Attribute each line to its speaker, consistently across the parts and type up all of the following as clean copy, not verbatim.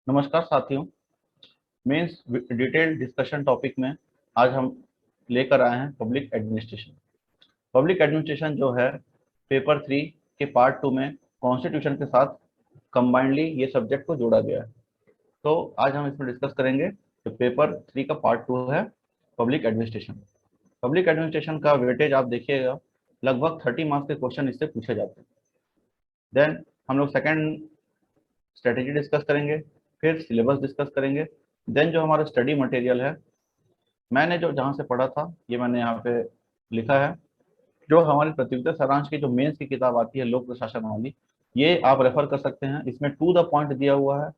Speaker 1: नमस्कार साथियों। Mains detailed discussion topic में आज हम लेकर आए हैं पब्लिक एडमिनिस्ट्रेशन। पब्लिक एडमिनिस्ट्रेशन जो है पेपर 3 के पार्ट 2 में कॉन्स्टिट्यूशन के साथ कंबाइंडली ये सब्जेक्ट को जोड़ा गया है। तो आज हम इसमें डिस्कस करेंगे। तो पेपर 3 का पार्ट 2 है पब्लिक एडमिनिस्ट्रेशन। पब्लिक एडमिनिस्ट्रेशन का वेटेज आप देखिएगा, लगभग 30 मार्क्स के क्वेश्चन इससे पूछे जाते हैं। देन हम लोग सेकेंड स्ट्रेटेजी डिस्कस करेंगे, फिर सिलेबस डिस्कस करेंगे। देन जो हमारा स्टडी मटेरियल है, मैंने जो जहाँ से पढ़ा था ये मैंने यहाँ पे लिखा है। जो हमारी प्रतियोगिता सारांश की जो मेंस की किताब आती है लोक प्रशासन वाली, ये आप रेफर कर सकते हैं। इसमें टू द पॉइंट दिया हुआ है,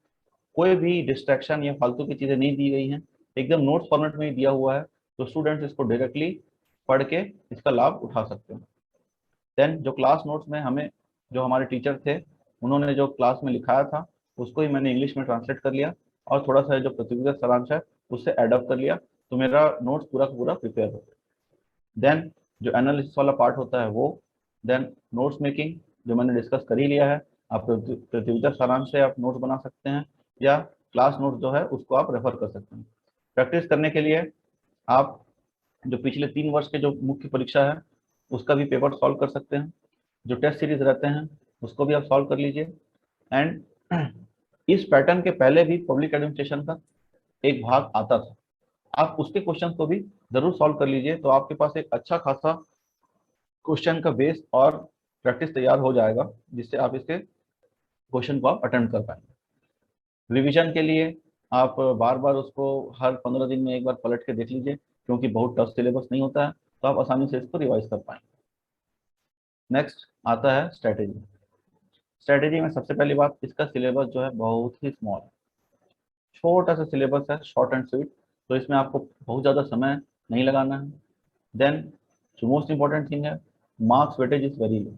Speaker 1: कोई भी डिस्ट्रैक्शन या फालतू की चीज़ें नहीं दी गई हैं, एकदम नोट्स फॉर्मेट में ही दिया हुआ है। तो स्टूडेंट्स इसको डायरेक्टली पढ़ के इसका लाभ उठा सकते हैं। देन जो क्लास नोट्स में हमें जो हमारे टीचर थे उन्होंने जो क्लास में लिखाया था उसको ही मैंने इंग्लिश में ट्रांसलेट कर लिया और थोड़ा सा जो प्रतियोगिता सारांश है उससे एडअप कर लिया। तो मेरा नोट्स पूरा का पूरा प्रिपेयर हो गया। देन जो एनालिसिस वाला पार्ट होता है वो, देन नोट्स मेकिंग जो मैंने डिस्कस कर ही लिया है। आप प्रतियोगिता सारांश से आप नोट्स बना सकते हैं या क्लास नोट्स जो है उसको आप रेफर कर सकते हैं। प्रैक्टिस करने के लिए आप जो पिछले 3 वर्ष के जो मुख्य परीक्षा है उसका भी पेपर सॉल्व कर सकते हैं। जो टेस्ट सीरीज रहते हैं उसको भी आप सॉल्व कर लीजिए। एंड इस पैटर्न के पहले भी पब्लिक एडमिनिस्ट्रेशन का एक भाग आता था, आप उसके क्वेश्चन को भी जरूर सॉल्व कर लीजिए। तो आपके पास एक अच्छा खासा क्वेश्चन का बेस और प्रैक्टिस तैयार हो जाएगा, जिससे आप इसके क्वेश्चन को आप अटेम्प्ट कर पाएंगे। रिवीजन के लिए आप बार बार उसको हर 15 दिन में एक बार पलट के देख लीजिए, क्योंकि बहुत टफ सिलेबस नहीं होता है, तो आप आसानी से इसको रिवाइज कर पाएंगे। नेक्स्ट आता है स्ट्रेटेजी। स्ट्रेटेजी में सबसे पहली बात, इसका सिलेबस जो है बहुत ही स्मॉल है, छोटा सा सिलेबस है, शॉर्ट एंड स्वीट। तो इसमें आपको बहुत ज़्यादा समय नहीं लगाना है। देन जो मोस्ट इंपॉर्टेंट थिंग है, marks weightage is very low.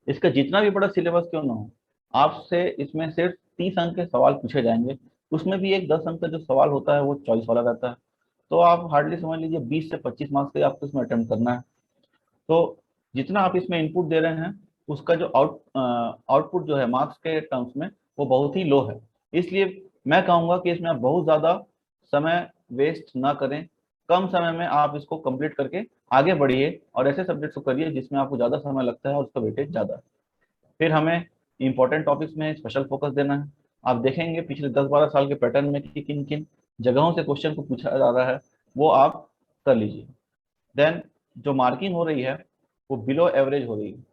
Speaker 1: इसका जितना भी बड़ा सिलेबस क्यों ना हो, आपसे इसमें सिर्फ 30 अंक के सवाल पूछे जाएंगे। उसमें भी एक 10 अंक का जो सवाल होता है वो चॉइस वाला रहता है। तो आप हार्डली समझ लीजिए 20 से 25 मार्क्स के आपको इसमें अटेम्प्ट करना है। तो जितना आप इसमें इनपुट दे रहे हैं उसका जो आउटपुट जो है मार्क्स के टर्म्स में वो बहुत ही लो है। इसलिए मैं कहूँगा कि इसमें आप बहुत ज़्यादा समय वेस्ट ना करें, कम समय में आप इसको कंप्लीट करके आगे बढ़िए और ऐसे सब्जेक्ट्स को करिए जिसमें आपको ज़्यादा समय लगता है और उसका वेटेज ज़्यादा है। फिर हमें इंपॉर्टेंट टॉपिक्स में स्पेशल फोकस देना है। आप देखेंगे पिछले 10-12 साल के पैटर्न में कि किन किन जगहों से क्वेश्चन को पूछा जा रहा है, वो आप कर लीजिए। देन जो मार्किंग हो रही है वो बिलो एवरेज हो रही है।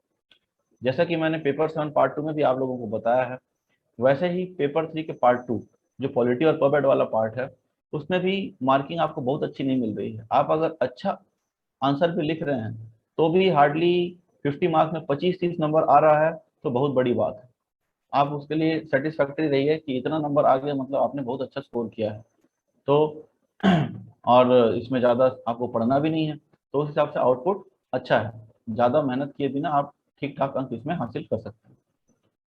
Speaker 1: जैसा कि मैंने पेपर 7 पार्ट 2 में भी आप लोगों को बताया है, वैसे ही पेपर 3 के पार्ट 2 जो पॉलिटी और पब एड वाला पार्ट है उसमें भी मार्किंग आपको बहुत अच्छी नहीं मिल रही है। आप अगर अच्छा आंसर भी लिख रहे हैं तो भी हार्डली 50 मार्क्स में 25-30 नंबर आ रहा है, तो बहुत बड़ी बात है। आप उसके लिए सेटिस्फैक्ट्री रहिए कि इतना नंबर आ गया मतलब आपने बहुत अच्छा स्कोर किया है। तो और इसमें ज़्यादा आपको पढ़ना भी नहीं है, तो उस हिसाब से आउटपुट अच्छा है। ज़्यादा मेहनत किए बिना आप ठीक ठाक अंक इसमें हासिल कर सकते हैं।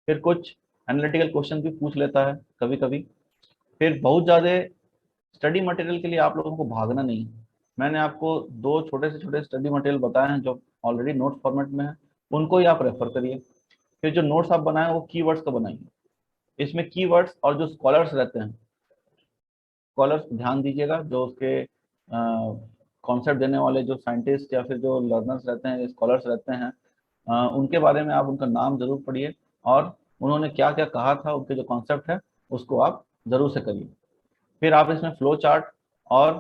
Speaker 1: फिर कुछ एनालिटिकल क्वेश्चन भी पूछ लेता है कभी कभी। फिर बहुत ज़्यादा स्टडी मटेरियल के लिए आप लोगों को भागना नहीं है। मैंने आपको दो छोटे से छोटे स्टडी मटेरियल बताए हैं जो ऑलरेडी नोट्स फॉर्मेट में है, उनको ही आप रेफर करिए। फिर जो नोट्स आप बनाए वो कीवर्ड्स का बनाइए। इसमें कीवर्ड्स और जो स्कॉलर्स रहते हैं, स्कॉलर्स ध्यान दीजिएगा, जो उसके कॉन्सेप्ट देने वाले जो साइंटिस्ट या फिर जो लर्नर्स रहते हैं, स्कॉलर्स रहते हैं, उनके बारे में आप उनका नाम जरूर पढ़िए और उन्होंने क्या क्या कहा था, उनके जो कॉन्सेप्ट है उसको आप जरूर से करिए। फिर आप इसमें फ्लो चार्ट और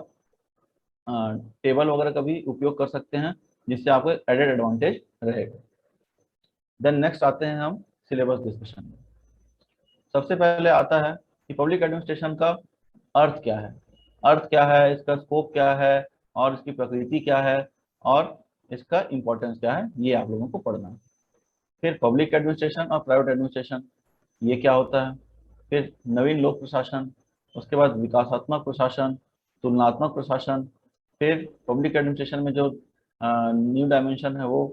Speaker 1: टेबल वगैरह का भी उपयोग कर सकते हैं, जिससे आपको एडेड एडवांटेज रहेगा। देन नेक्स्ट आते हैं हम सिलेबस डिस्कशन में। सबसे पहले आता है कि पब्लिक एडमिनिस्ट्रेशन का अर्थ क्या है, अर्थ क्या है, इसका स्कोप क्या है और इसकी प्रकृति क्या है और इसका इम्पोर्टेंस क्या है, ये आप लोगों को पढ़ना है। फिर पब्लिक एडमिनिस्ट्रेशन और प्राइवेट एडमिनिस्ट्रेशन ये क्या होता है। फिर नवीन लोक प्रशासन, उसके बाद विकासात्मक प्रशासन, तुलनात्मक प्रशासन, फिर पब्लिक एडमिनिस्ट्रेशन में जो न्यू डायमेंशन है वो,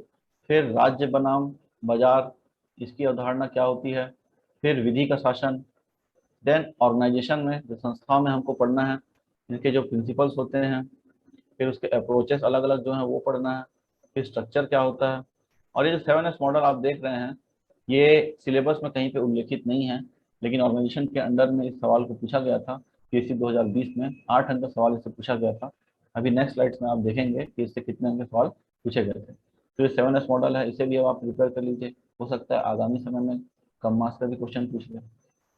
Speaker 1: फिर राज्य बनाम बाजार, इसकी अवधारणा क्या होती है, फिर विधि का शासन। देन ऑर्गेनाइजेशन में जो संस्था में हमको पढ़ना है, इनके जो प्रिंसिपल्स होते हैं, फिर उसके अप्रोचेस अलग अलग जो हैं वो पढ़ना है। फिर स्ट्रक्चर क्या होता है। और ये जो 7S मॉडल आप देख रहे हैं ये सिलेबस में कहीं पे उल्लेखित नहीं है, लेकिन ऑर्गेनाइजेशन के अंडर में इस सवाल को पूछा गया था। पीएससी 2020 में 8 अंक का सवाल इससे पूछा गया था। अभी नेक्स्ट स्लाइड्स में आप देखेंगे कि इससे कितने अंक के सवाल पूछे गए थे। तो ये 7S मॉडल है, इसे भी अब आप प्रिपेयर कर लीजिए, हो सकता है आगामी समय में कम मार्क्स का भी क्वेश्चन पूछ ले।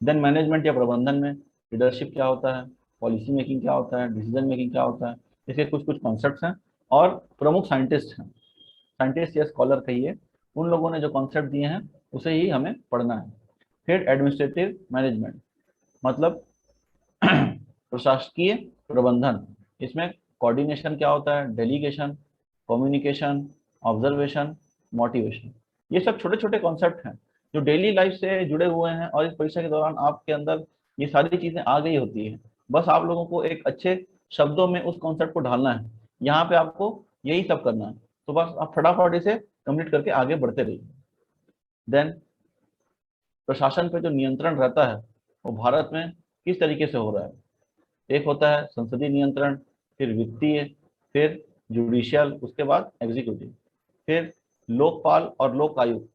Speaker 1: देन मैनेजमेंट या प्रबंधन में लीडरशिप क्या होता है, पॉलिसी मेकिंग क्या होता है, डिसीजन मेकिंग क्या होता है, इसके कुछ कुछ कॉन्सेप्ट्स हैं और प्रमुख साइंटिस्ट हैं, साइंटिस्ट या स्कॉलर कहिए, उन लोगों ने जो कॉन्सेप्ट दिए हैं उसे ही हमें पढ़ना है। फिर एडमिनिस्ट्रेटिव मैनेजमेंट मतलब प्रशासकीय प्रबंधन, इसमें कोऑर्डिनेशन क्या होता है, डेलीगेशन, कम्युनिकेशन, ऑब्जर्वेशन, मोटिवेशन, ये सब छोटे छोटे कॉन्सेप्ट हैं जो डेली लाइफ से जुड़े हुए हैं और इस परीक्षा के दौरान आपके अंदर ये सारी चीजें आ गई होती है। बस आप लोगों को एक अच्छे शब्दों में उस कॉन्सेप्ट को ढालना है, यहाँ पे आपको यही सब करना है। तो बस आप फटाफट इसे कंप्लीट करके आगे बढ़ते रहिए। देन प्रशासन पे जो नियंत्रण रहता है वो भारत में किस तरीके से हो रहा है, एक होता है संसदीय नियंत्रण, फिर वित्तीय, फिर जुडिशियल, उसके बाद एग्जीक्यूटिव, फिर लोकपाल और लोक आयुक्त,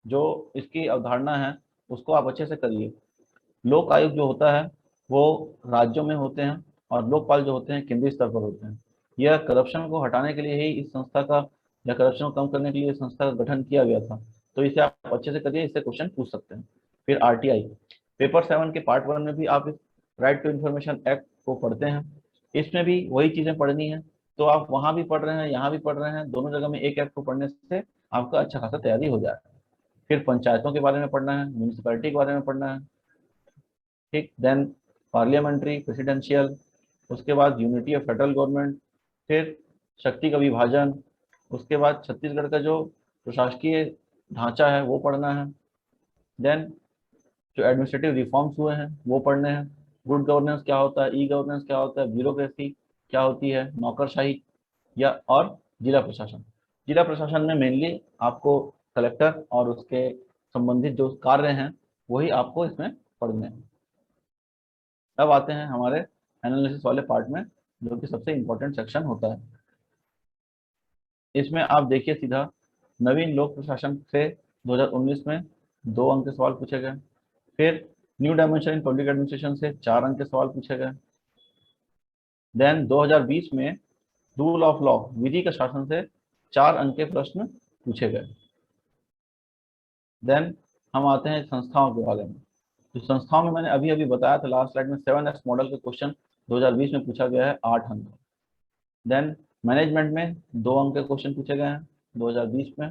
Speaker 1: जो इसकी अवधारणा है उसको आप अच्छे से करिए। लोक आयुक्त जो होता है वो राज्यों में होते हैं और लोकपाल जो होते हैं केंद्रीय स्तर पर होते हैं। यह करप्शन को हटाने के लिए ही इस संस्था का, या करप्शन को कम करने के लिए इस संस्था का गठन किया गया था। तो इसे आप अच्छे से करिए, इससे क्वेश्चन पूछ सकते हैं। फिर आरटीआई, पेपर 7 के पार्ट 1 में भी आप इस राइट टू इन्फॉर्मेशन एक्ट को पढ़ते हैं, इसमें भी वही चीजें पढ़नी है। तो आप वहां भी पढ़ रहे हैं, यहाँ भी पढ़ रहे हैं, दोनों जगह में एक एक्ट को पढ़ने से आपका अच्छा खासा तैयारी हो जाए। फिर पंचायतों के बारे में पढ़ना है, म्यूनिसिपैलिटी के बारे में पढ़ना है, ठीक। देन पार्लियामेंट्री, प्रेसिडेंशियल, उसके बाद यूनिटी ऑफ फेडरल गवर्नमेंट, फिर शक्ति का विभाजन, उसके बाद छत्तीसगढ़ का जो प्रशासकीय ढांचा है वो पढ़ना है। देन जो एडमिनिस्ट्रेटिव रिफॉर्म्स हुए हैं वो पढ़ने हैं, गुड गवर्नेंस क्या होता है, ई गवर्नेंस क्या होता है, ब्यूरोक्रेसी क्या होती है, नौकरशाही या और जिला प्रशासन। जिला प्रशासन में मेनली आपको कलेक्टर और उसके संबंधित जो कार्य हैं वही आपको इसमें पढ़ने हैं। अब आते हैं हमारे एनालिसिस वाले पार्ट में, जो कि सबसे इम्पोर्टेंट सेक्शन होता है। इसमें आप देखिए सीधा नवीन लोक प्रशासन से 2019 में 2 अंक के सवाल पूछे गए। फिर new dimension in public administration से 4 अंक के सवाल पूछे गए। देन 2020 में रूल ऑफ लॉ, विधि का शासन से 4 अंक के प्रश्न पूछे गए। देन हम आते हैं संस्थाओं के बारे में। तो संस्थाओं में मैंने अभी अभी बताया था लास्ट स्लाइड में, 7S मॉडल का क्वेश्चन 2020 में पूछा गया है 8 अंक। देन मैनेजमेंट में 2 अंक के क्वेश्चन पूछे गए हैं 2020 में।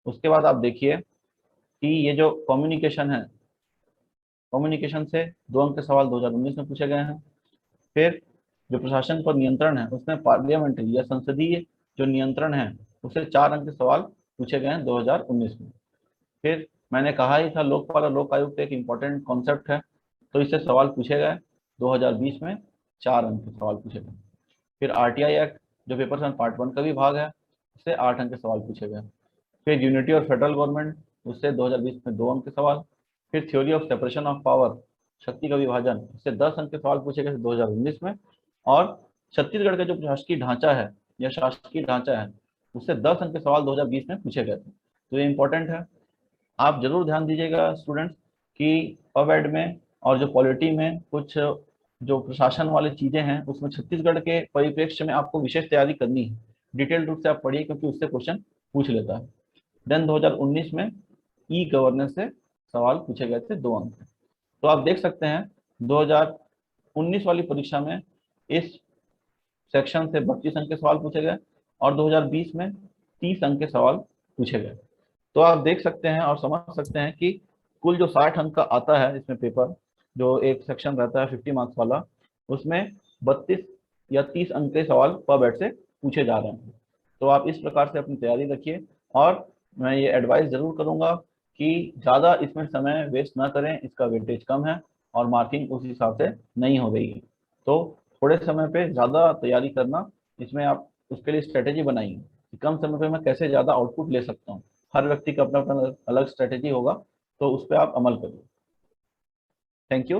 Speaker 1: उसके बाद आप देखिए कि ये जो कम्युनिकेशन है, कम्युनिकेशन से 2 अंक के सवाल 2019 में पूछे गए हैं। फिर जो प्रशासन पर नियंत्रण है उसमें पार्लियामेंट्री या संसदीय जो नियंत्रण है उससे 4 अंक के सवाल पूछे गए हैं 2019 में। फिर मैंने कहा ही था लोकपाल और लोक आयुक्त एक इम्पोर्टेंट कॉन्सेप्ट है, तो इससे सवाल पूछे गए 2020 में, 4 अंक के सवाल पूछे गए। फिर आरटीआई एक्ट जो पेपर 7 पार्ट 1 का भी भाग है, उससे 8 अंक के सवाल पूछे गए। फिर यूनिटी और फेडरल गवर्नमेंट, उससे 2020 में 2 अंक के सवाल। फिर theory of separation of power, शक्ति का विभाजन, उससे 10 अंक के सवाल पूछे गए 2019 में। और छत्तीसगढ़ का जो प्रशासकीय ढांचा है या शासकीय ढांचा है उससे 10 अंक के सवाल 2020 में पूछे गए थे। तो ये इंपॉर्टेंट है, आप जरूर ध्यान दीजिएगा स्टूडेंट्स कि पब एड में और जो पॉलिटी में कुछ जो प्रशासन वाली चीजें हैं उसमें छत्तीसगढ़ के परिप्रेक्ष्य में आपको विशेष तैयारी करनी है। डिटेल रूप से आप पढ़िए क्योंकि उससे क्वेश्चन पूछ लेता है। देन 2019 में ई गवर्नेंस से सवाल पूछे गए थे 2 अंक। तो आप देख सकते हैं 2019 वाली परीक्षा में इस सेक्शन से 32 अंक के सवाल पूछे गए और 2020 में 30 अंक के सवाल पूछे गए। तो आप देख सकते हैं और समझ सकते हैं कि कुल जो 60 अंक का आता है इसमें पेपर, जो एक सेक्शन रहता है 50 मार्क्स वाला, उसमें 32 या 30 अंक के सवाल पर बैठ से पूछे जा रहे हैं। तो आप इस प्रकार से अपनी तैयारी रखिए और मैं ये एडवाइस जरूर करूंगा कि ज़्यादा इसमें समय वेस्ट ना करें, इसका वेटेज कम है और मार्किंग उस हिसाब से नहीं हो रही है। तो थोड़े समय पे ज़्यादा तैयारी करना, इसमें आप उसके लिए स्ट्रेटेजी बनाइए कि कम समय पे मैं कैसे ज़्यादा आउटपुट ले सकता हूँ। हर व्यक्ति का अपना अपना अलग स्ट्रेटेजी होगा, तो उस पर आप अमल करिए। Thank you.